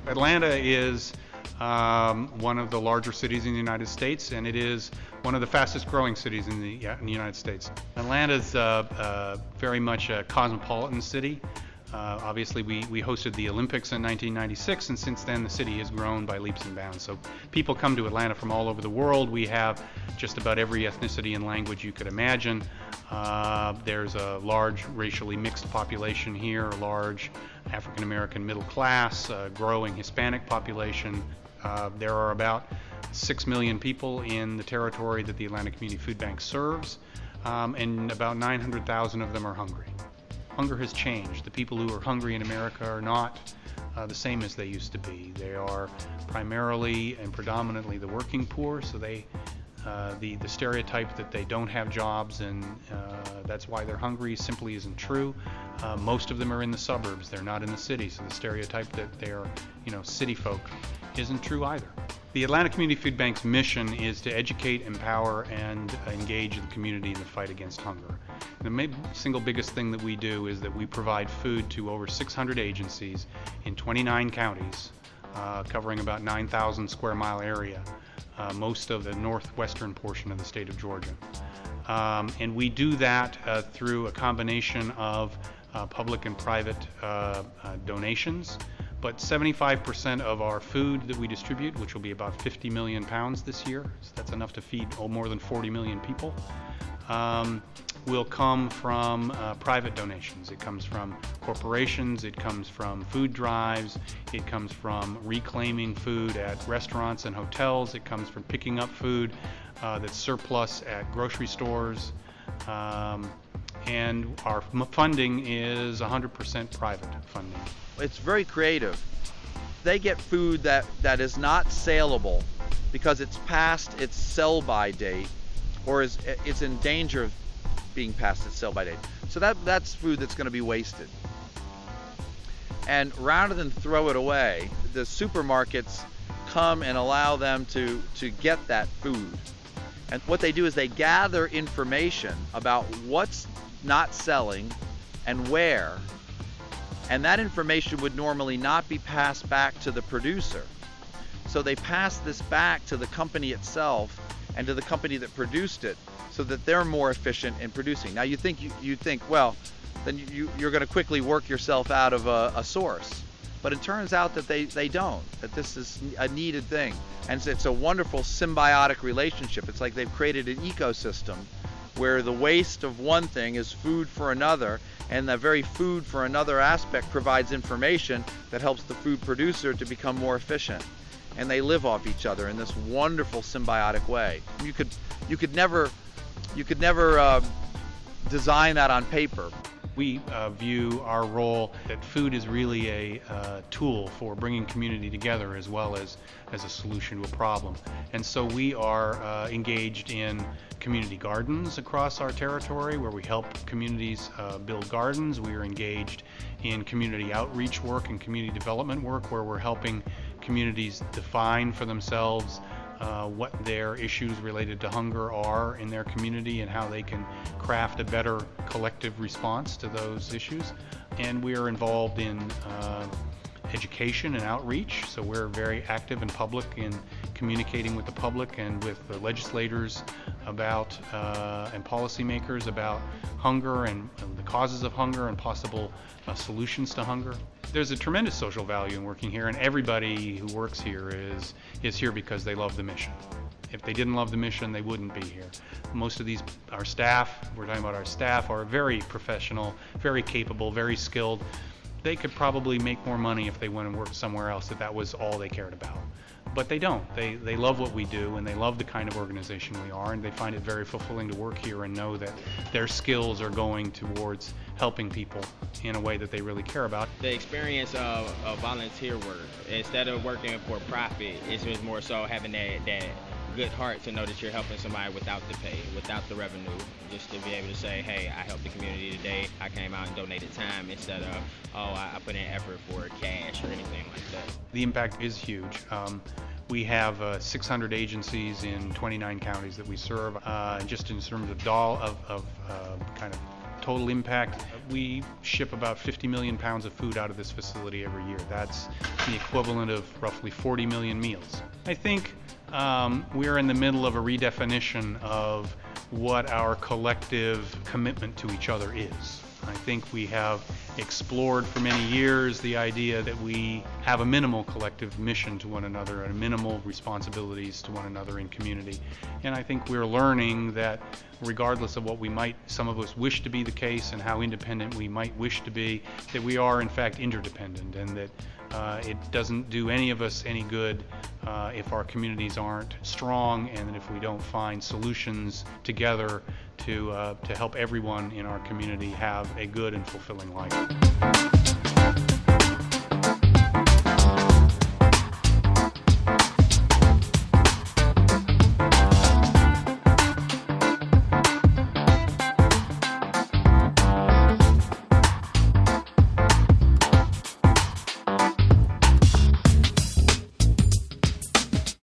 Atlanta is one of the larger cities in the United States, and it is one of the fastest growing cities in the United States. Atlanta is very much a cosmopolitan city. Obviously, we hosted the Olympics in 1996, and since then the city has grown by leaps and bounds. So people come to Atlanta from all over the world. We have just about every ethnicity and language you could imagine. There's a large racially mixed population here, a large African American middle class, growing Hispanic population. There are about 6 million people in the territory that the Atlanta Community Food Bank serves, and about 900,000 of them are hungry. Hunger has changed. The people who are hungry in America are not the same as they used to be. They are primarily and predominantly the working poor, so the stereotype that they don't have jobs and that's why they're hungry simply isn't true. Most of them are in the suburbs. They're not in the city, so the stereotype that they're, city folk isn't true either. The Atlanta Community Food Bank's mission is to educate, empower, and engage the community in the fight against hunger. The single biggest thing that we do is that we provide food to over 600 agencies in 29 counties, covering about 9,000 square mile area, most of the northwestern portion of the state of Georgia. And we do that through a combination of public and private donations. But 75% of our food that we distribute, which will be about 50 million pounds this year, so that's enough to feed more than 40 million people, will come from private donations. It comes from corporations, it comes from food drives, it comes from reclaiming food at restaurants and hotels, it comes from picking up food that's surplus at grocery stores, and our funding is 100% private funding. It's very creative. They get food that is not saleable because it's past its sell-by date, or it's in danger of being past its sell-by date. So that's food that's going to be wasted. And rather than throw it away, the supermarkets come and allow them to get that food. And what they do is they gather information about what's not selling and where. And that information would normally not be passed back to the producer. So they pass this back to the company itself and to the company that produced it so that they're more efficient in producing. Now you think, well, then you're going to quickly work yourself out of a source. But it turns out that they don't, that this is a needed thing. And so it's a wonderful symbiotic relationship. It's like they've created an ecosystem where the waste of one thing is food for another, and the very food for another aspect provides information that helps the food producer to become more efficient. And they live off each other in this wonderful symbiotic way. You could never design that on paper. We view our role that food is really a tool for bringing community together as well as a solution to a problem. And so we are engaged in community gardens across our territory where we help communities build gardens. We are engaged in community outreach work and community development work where we're helping communities define for themselves what their issues related to hunger are in their community and how they can craft a better collective response to those issues. And we are involved in education and outreach, so we're very active in public in communicating with the public and with the legislators about and policymakers about hunger and the causes of hunger and possible solutions to hunger. There's a tremendous social value in working here, and everybody who works here is here because they love the mission. If they didn't love the mission, they wouldn't be here. Most of our staff, we're talking about our staff, are very professional, very capable, very skilled. They could probably make more money if they went and worked somewhere else, if that was all they cared about. But they don't. They love what we do, and they love the kind of organization we are, and they find it very fulfilling to work here and know that their skills are going towards helping people in a way that they really care about. The experience of volunteer work, instead of working for profit, it's just more so having that good heart to know that you're helping somebody without the pay, without the revenue. Just to be able to say, hey, I helped the community today. I came out and donated time instead of, oh, I put in effort for cash or anything like that. The impact is huge. We have 600 agencies in 29 counties that we serve. Just in terms of kind of total impact, we ship about 50 million pounds of food out of this facility every year. That's the equivalent of roughly 40 million meals. I think we're in the middle of a redefinition of what our collective commitment to each other is. I think we have explored for many years the idea that we have a minimal collective mission to one another and minimal responsibilities to one another in community. And I think we're learning that regardless of what some of us wish to be the case and how independent we might wish to be, that we are in fact interdependent, and that it doesn't do any of us any good if our communities aren't strong, and if we don't find solutions together to help everyone in our community have a good and fulfilling life.